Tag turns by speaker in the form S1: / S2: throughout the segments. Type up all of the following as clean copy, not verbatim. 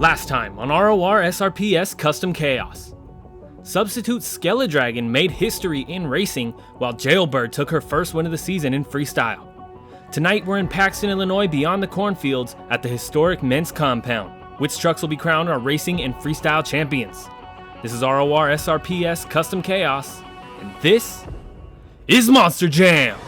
S1: Last time on RORSRPS Custom Chaos. Substitute Skeledragon made history in racing while Jailbird took her first win of the season in freestyle. Tonight we're in Paxton, Illinois beyond the cornfields at the historic Meents Compound. Which trucks will be crowned our racing and freestyle champions? This is RORSRPS Custom Chaos, and this is Monster Jam!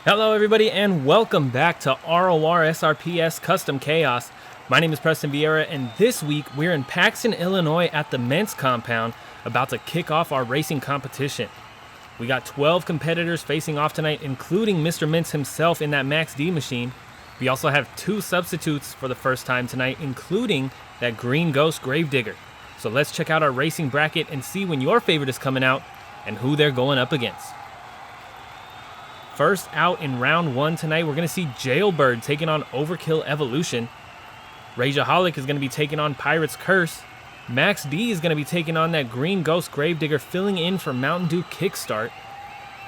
S1: Hello everybody and welcome back to RORSRPS Custom Chaos. My name is Preston Vieira and this week we're in Paxton, Illinois at the Meents Compound about to kick off our racing competition. We got 12 competitors facing off tonight, including Mr. Meents himself in that Max D machine. We also have 2 substitutes for the first time tonight, including that Green Ghost Gravedigger. So let's check out our racing bracket and see when your favorite is coming out and who they're going up against. First out in round 1 tonight, we're going to see Jailbird taking on Overkill Evolution. Rageaholic is going to be taking on Pirate's Curse. Max D is going to be taking on that Green Ghost Gravedigger, filling in for Mountain Dew Kickstart.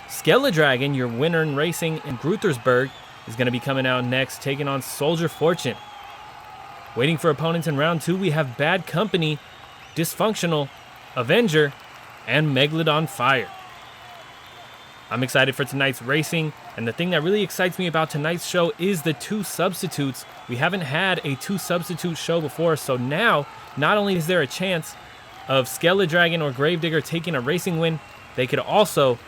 S1: Skeledragon, your winner in racing in GRUthersburg, is going to be coming out next, taking on Soldier Fortune. Waiting for opponents in round 2, we have Bad Company, Dysfunctional, Avenger, and Megalodon Fire. I'm excited for tonight's racing, and the thing that really excites me about tonight's show is the 2 substitutes. We haven't had a 2 substitute show before, so now not only is there a chance of Skeledragon or Gravedigger taking a racing win, they could also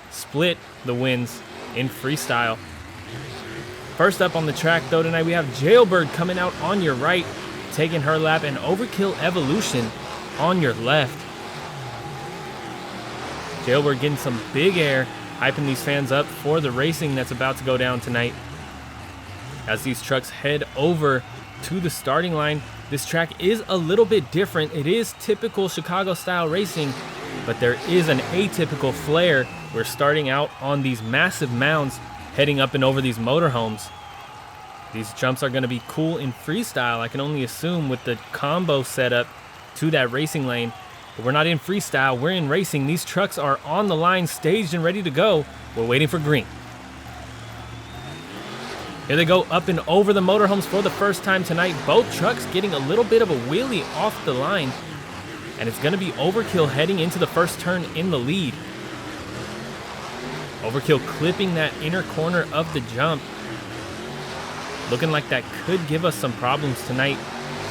S1: split the wins in freestyle. First up on the track though tonight, we have Jailbird coming out on your right, taking her lap, and Overkill Evolution on your left. Jailbird getting some big air, hyping these fans up for the racing that's about to go down tonight. As these trucks head over to the starting line, this track is a little bit different. It is typical Chicago style racing, but there is an atypical flair. We're starting out on these massive mounds, heading up and over these motorhomes. These jumps are going to be cool in freestyle, I can only assume, with the combo setup to that racing lane. But we're not in freestyle, we're in racing. These trucks are on the line, staged and ready to go. We're waiting for green. Here they go up and over the motorhomes for the first time tonight. Both trucks getting a little bit of a wheelie off the line. And it's going to be Overkill heading into the first turn in the lead. Overkill clipping that inner corner of the jump. Looking like that could give us some problems tonight.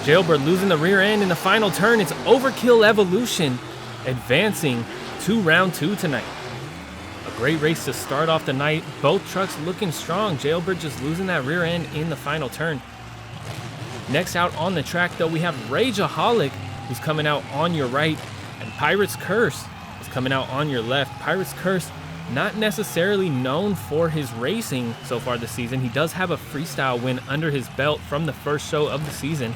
S1: Jailbird losing the rear end in the final turn. It's Overkill Evolution advancing to round 2 tonight. A great race to start off the night. Both trucks looking strong. Jailbird just losing that rear end in the final turn. Next out on the track though, we have Rageaholic, who's coming out on your right, and Pirate's Curse is coming out on your left. Pirate's Curse, not necessarily known for his racing so far this season. He does have a freestyle win under his belt from the first show of the season.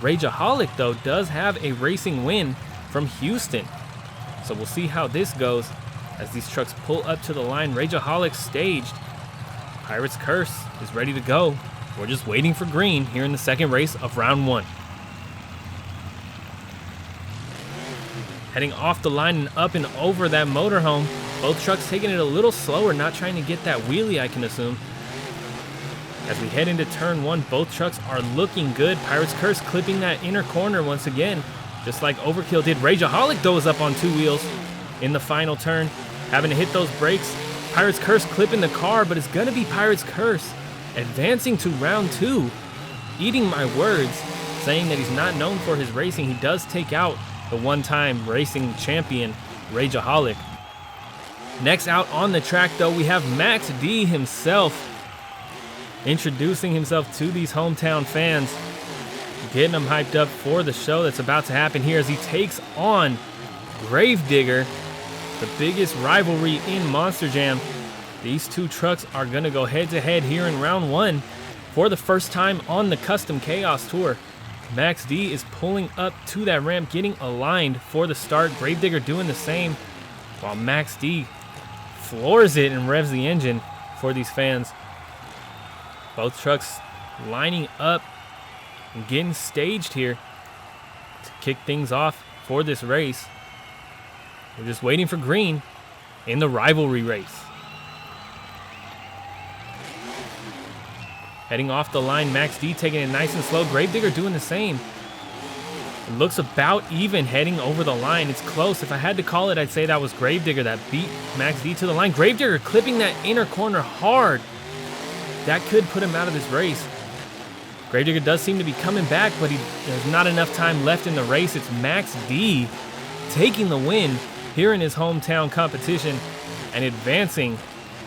S1: Rageaholic, though, does have a racing win from Houston. So we'll see how this goes as these trucks pull up to the line. Rageaholic staged. Pirate's Curse is ready to go. We're just waiting for green here in the second race of round 1. Heading off the line and up and over that motorhome. Both trucks taking it a little slower, not trying to get that wheelie, I can assume. As we head into turn 1, both trucks are looking good. Pirate's Curse clipping that inner corner once again, just like Overkill did. Rageaholic though is up on 2 wheels in the final turn, having to hit those brakes. Pirate's Curse clipping the car, but it's going to be Pirate's Curse advancing to round 2. Eating my words, saying that he's not known for his racing. He does take out the one-time racing champion, Rageaholic. Next out on the track though, we have Max D himself, introducing himself to these hometown fans, getting them hyped up for the show that's about to happen here as he takes on Gravedigger, the biggest rivalry in Monster Jam. These two trucks are going to go head-to-head here in round 1 for the first time on the Custom Chaos Tour. Max D is pulling up to that ramp, getting aligned for the start. Gravedigger doing the same, while Max D floors it and revs the engine for these fans. Both trucks lining up and getting staged here to kick things off for this race. We're just waiting for green in the rivalry race. Heading off the line, Max D taking it nice and slow. Gravedigger doing the same. It looks about even heading over the line. It's close. If I had to call it, I'd say that was Gravedigger that beat Max D to the line. Gravedigger clipping that inner corner hard. That could put him out of this race. Gravedigger does seem to be coming back, but there's not enough time left in the race. It's Max D taking the win here in his hometown competition and advancing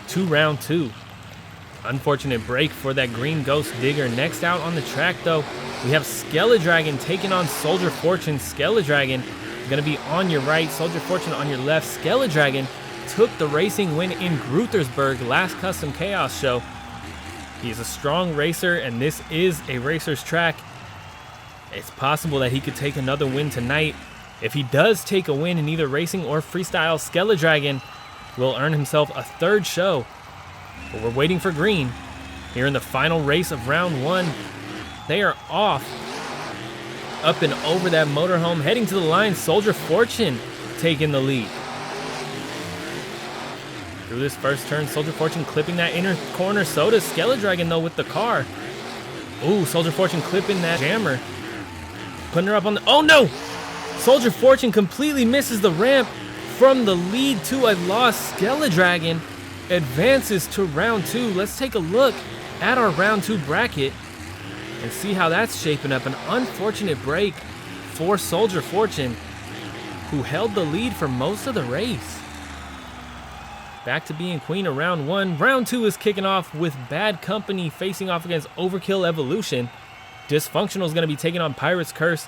S1: to round 2. Unfortunate break for that green Ghost Digger. Next out on the track, though, we have Skeledragon taking on Soldier Fortune. Skeledragon is going to be on your right, Soldier Fortune on your left. Skeledragon took the racing win in GRUthersburg last Custom Chaos show. He's a strong racer, and this is a racer's track. It's possible that he could take another win tonight. If he does take a win in either racing or freestyle, Skeledragon will earn himself a 3rd show. But we're waiting for green here in the final race of round 1. They are off, up and over that motorhome, heading to the line. Soldier Fortune taking the lead. Through this first turn, Soldier Fortune clipping that inner corner. So does Skeledragon, though, with the car. Ooh, Soldier Fortune clipping that jammer. Putting her up on the... Oh, no! Soldier Fortune completely misses the ramp from the lead to a loss. Skeledragon advances to round 2. Let's take a look at our round 2 bracket and see how that's shaping up. An unfortunate break for Soldier Fortune, who held the lead for most of the race. Back to being queen of round 1. Round 2 is kicking off with Bad Company facing off against Overkill Evolution. Dysfunctional is going to be taking on Pirate's Curse.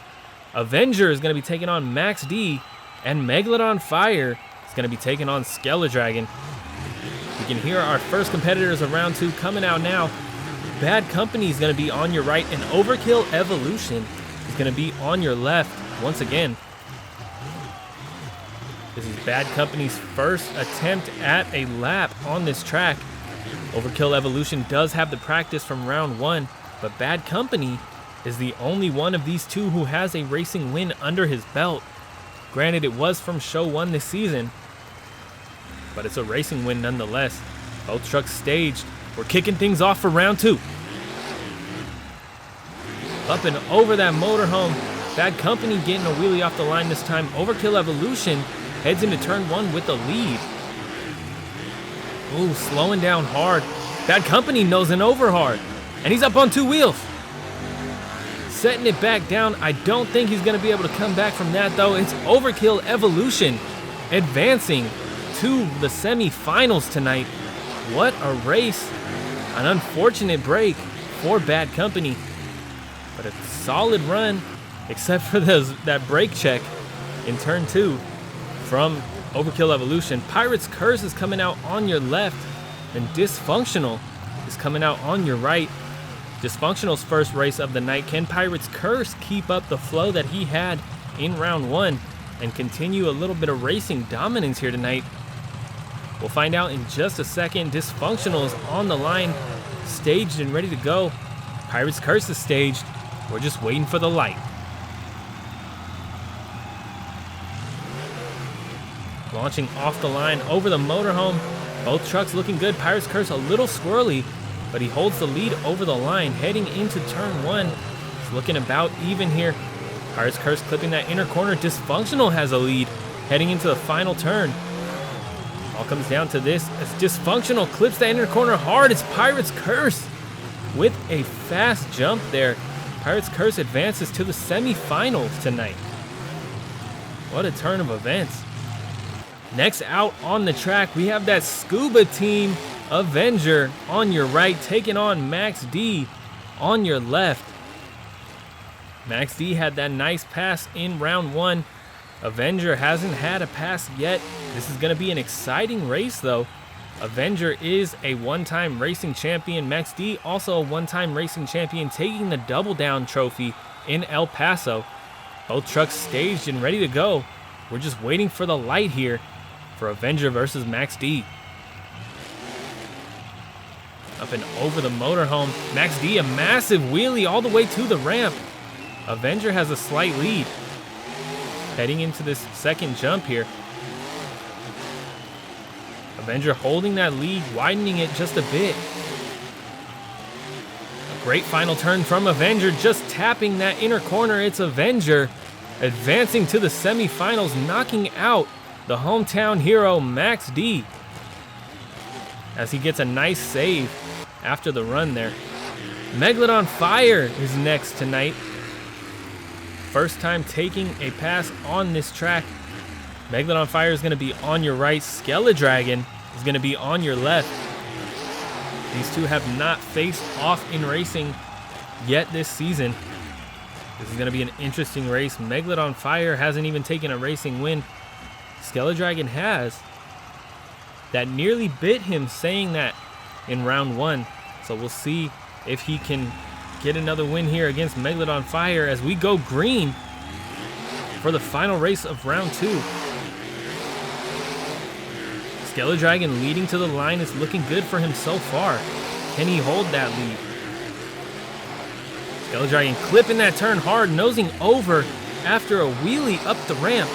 S1: Avenger is going to be taking on Max D. And Megalodon Fire is going to be taking on Skeledragon. You can hear our first competitors of round 2 coming out now. Bad Company is going to be on your right, and Overkill Evolution is going to be on your left once again. This is Bad Company's first attempt at a lap on this track. Overkill Evolution does have the practice from round 1, but Bad Company is the only one of these two who has a racing win under his belt. Granted, it was from show 1 this season, but it's a racing win nonetheless. Both trucks staged. We're kicking things off for round 2. Up and over that motorhome. Bad Company getting a wheelie off the line this time. Overkill Evolution heads into turn 1 with the lead. Ooh, slowing down hard. Bad Company nosing over hard. And he's up on 2 wheels. Setting it back down. I don't think he's going to be able to come back from that, though. It's Overkill Evolution advancing to the semifinals tonight. What a race. An unfortunate break for Bad Company, but a solid run, except for that brake check in turn 2 from Overkill Evolution. Pirate's Curse is coming out on your left, and Dysfunctional is coming out on your right. Dysfunctional's first race of the night. Can Pirate's Curse keep up the flow that he had in round 1 and continue a little bit of racing dominance here tonight? We'll find out in just a second. Dysfunctional is on the line, staged and ready to go. Pirate's Curse is staged. We're just waiting for the light. Launching off the line over the motorhome. Both trucks looking good. Pirate's Curse a little squirrely, but he holds the lead over the line heading into turn 1. It's looking about even here. Pirate's Curse clipping that inner corner. Dysfunctional has a lead heading into the final turn. All comes down to this as Dysfunctional clips that inner corner hard. It's Pirate's Curse with a fast jump there. Pirate's Curse advances to the semifinals tonight. What a turn of events. Next out on the track, we have that Scuba Team Avenger on your right, taking on Max D on your left. Max D had that nice pass in round 1. Avenger hasn't had a pass yet. This is going to be an exciting race, though. Avenger is a one-time racing champion. Max D also a one-time racing champion, taking the Double Down trophy in El Paso. Both trucks staged and ready to go. We're just waiting for the light here for Avenger versus Max D. Up and over the motorhome. Max D, a massive wheelie all the way to the ramp. Avenger has a slight lead. Heading into this second jump here. Avenger holding that lead, widening it just a bit. A great final turn from Avenger, just tapping that inner corner. It's Avenger advancing to the semifinals, knocking out the hometown hero Max D as he gets a nice save after the run there. Megalodon Fire is next tonight. First time taking a pass on this track. Megalodon Fire is going to be on your right. Skeledragon is going to be on your left. These two have not faced off in racing yet this season. This is going to be an interesting race. Megalodon Fire hasn't even taken a racing win. Skeledragon has. That nearly bit him saying that in round 1. So we'll see if he can get another win here against Megalodon Fire as we go green for the final race of round 2. Skeledragon leading to the line is looking good for him so far. Can he hold that lead? Skeledragon clipping that turn hard, nosing over after a wheelie up the ramp.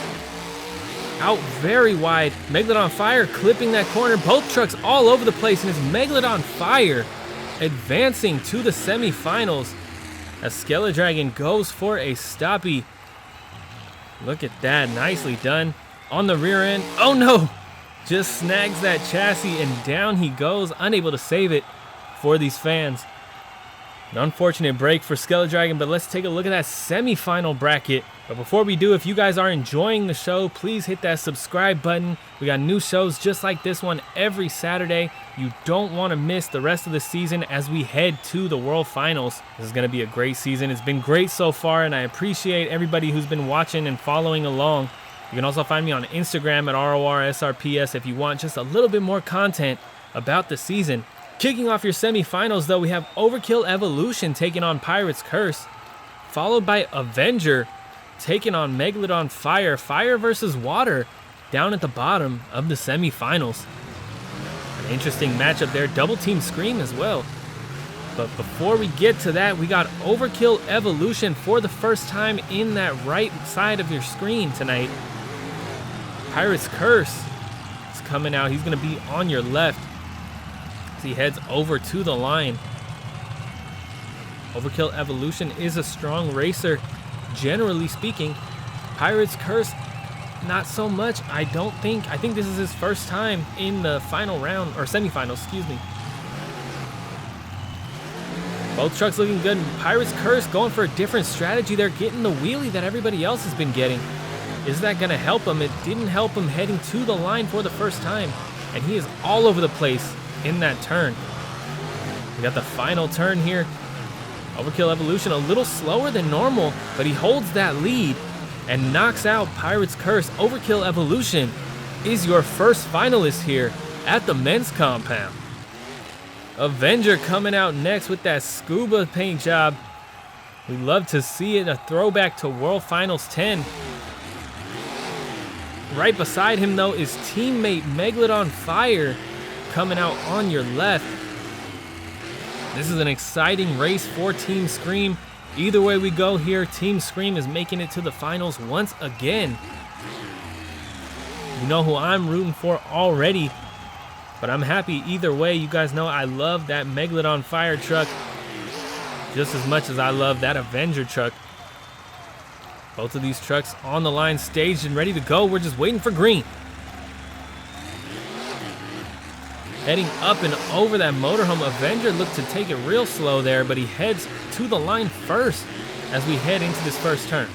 S1: Out very wide. Megalodon Fire clipping that corner. Both trucks all over the place, and it's Megalodon Fire advancing to the semifinals as Skeledragon goes for a stoppie. Look at that, nicely done. On the rear end, oh no! Just snags that chassis and down he goes, unable to save it for these fans. An unfortunate break for Skeledragon, but let's take a look at that semifinal bracket. But before we do, if you guys are enjoying the show, please hit that subscribe button. We got new shows just like this one every Saturday. You don't want to miss the rest of the season as we head to the World Finals. This is going to be a great season. It's been great so far, and I appreciate everybody who's been watching and following along. You can also find me on Instagram at RORSRPS if you want just a little bit more content about the season. Kicking off your semifinals, though, we have Overkill Evolution taking on Pirate's Curse, followed by Avenger taking on Megalodon Fire. Fire versus Water down at the bottom of the semifinals. An interesting matchup there. Double Team Scream as well. But before we get to that, we got Overkill Evolution for the first time in that right side of your screen tonight. Pirate's Curse is coming out. He's going to be on your left as he heads over to the line. Overkill Evolution is a strong racer, generally speaking. Pirate's Curse, not so much. I think this is his first time in the final round, or semifinals, excuse me. Both trucks looking good. Pirate's Curse going for a different strategy. They're getting the wheelie that everybody else has been getting. Is that going to help him? It didn't help him heading to the line for the first time. And he is all over the place in that turn. We got the final turn here. Overkill Evolution a little slower than normal, but he holds that lead and knocks out Pirate's Curse. Overkill Evolution is your first finalist here at the Meents Compound. Avenger coming out next with that scuba paint job. We love to see it, a throwback to World Finals 10. Right beside him, though, is teammate Megalodon Fire coming out on your left. This is an exciting race for Team Scream. Either way we go here, Team Scream is making it to the finals once again. You know who I'm rooting for already, but I'm happy either way. You guys know I love that Megalodon Fire truck just as much as I love that Avenger truck. Both of these trucks on the line, staged and ready to go. We're just waiting for green. Heading up and over that motorhome. Avenger looked to take it real slow there, but he heads to the line first as we head into this first turn.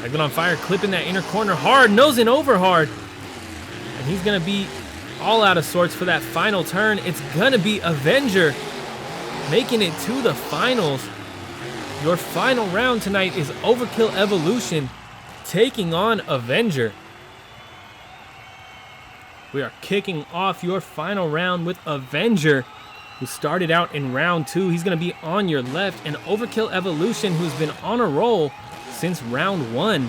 S1: Megalodon Fire clipping that inner corner hard, nosing over hard. And he's going to be all out of sorts for that final turn. It's going to be Avenger making it to the finals. Your final round tonight is Overkill Evolution taking on Avenger. We are kicking off your final round with Avenger, who started out in round 2. He's going to be on your left, and Overkill Evolution, who's been on a roll since round 1.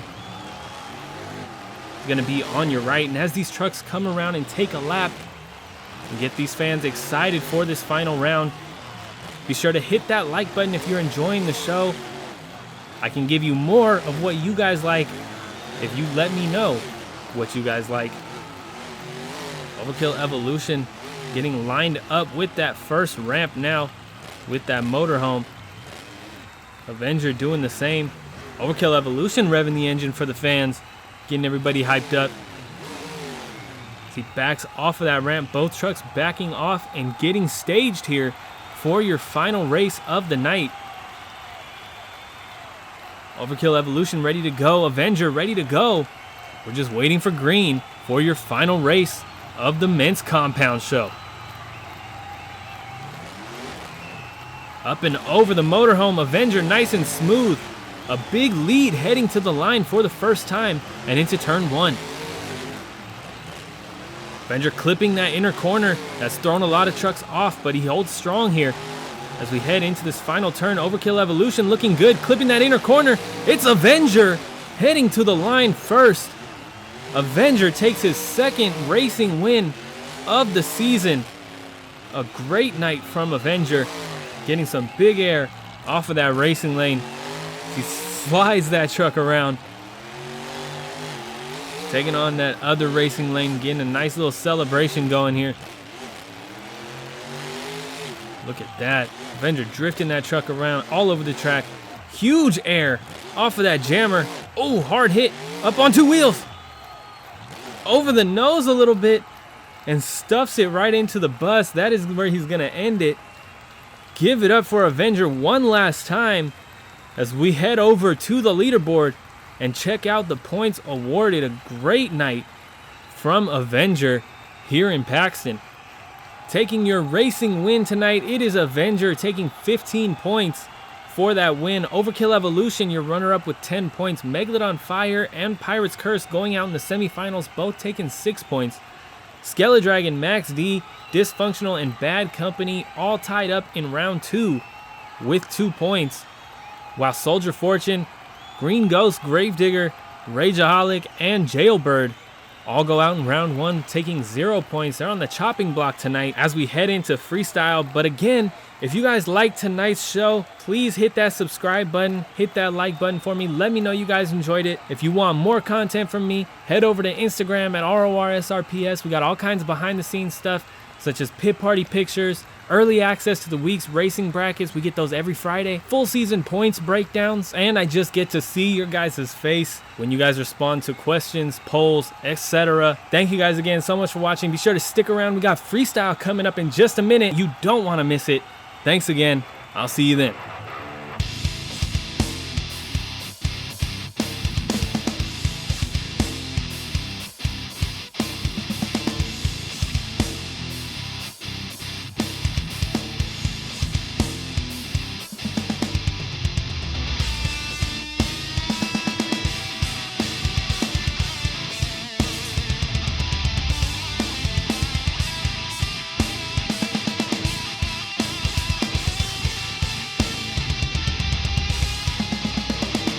S1: He's going to be on your right, and as these trucks come around and take a lap and get these fans excited for this final round, be sure to hit that like button if you're enjoying the show. I can give you more of what you guys like if you let me know what you guys like. Overkill Evolution getting lined up with that first ramp now with that motorhome. Avenger doing the same. Overkill Evolution revving the engine for the fans, getting everybody hyped up. As he backs off of that ramp, both trucks backing off and getting staged here for your final race of the night. Overkill Evolution ready to go. Avenger ready to go. We're just waiting for green for your final race of the Meents Compound show. Up and over the motorhome, Avenger nice and smooth. A big lead heading to the line for the first time and into turn 1. Avenger clipping that inner corner. That's thrown a lot of trucks off, but he holds strong here. As we head into this final turn, Overkill Evolution looking good, clipping that inner corner. It's Avenger heading to the line first. Avenger takes his second racing win of the season. A great night from Avenger, getting some big air off of that racing lane. He slides that truck around, taking on that other racing lane, getting a nice little celebration going here. Look at that. Avenger drifting that truck around all over the track. Huge air off of that jammer. Oh, hard hit up on 2 wheels. Over the nose a little bit and stuffs it right into the bus. That is where he's going to end it. Give it up for Avenger one last time as we head over to the leaderboard and check out the points awarded. A great night from Avenger here in Paxton. Taking your racing win tonight, it is Avenger taking 15 points for that win. Overkill Evolution, your runner-up with 10 points. Megalodon Fire and Pirate's Curse going out in the semifinals, both taking 6 points. Skeledragon, Max D, Dysfunctional, and Bad Company all tied up in round 2 with 2 points. While Soldier Fortune, Green Ghost, Gravedigger, Rageaholic, and Jailbird all go out in round 1 taking 0 points. They're on the chopping block tonight as we head into freestyle. But again, if you guys like tonight's show, please hit that subscribe button, hit that like button for me. Let me know you guys enjoyed it. If you want more content from me, head over to Instagram at RORSRPS. We got all kinds of behind the scenes stuff, such as pit party pictures, early access to the week's racing brackets. We get those every Friday. Full season points breakdowns. And I just get to see your guys' face when you guys respond to questions, polls, etc. Thank you guys again so much for watching. Be sure to stick around. We got freestyle coming up in just a minute. You don't want to miss it. Thanks again. I'll see you then.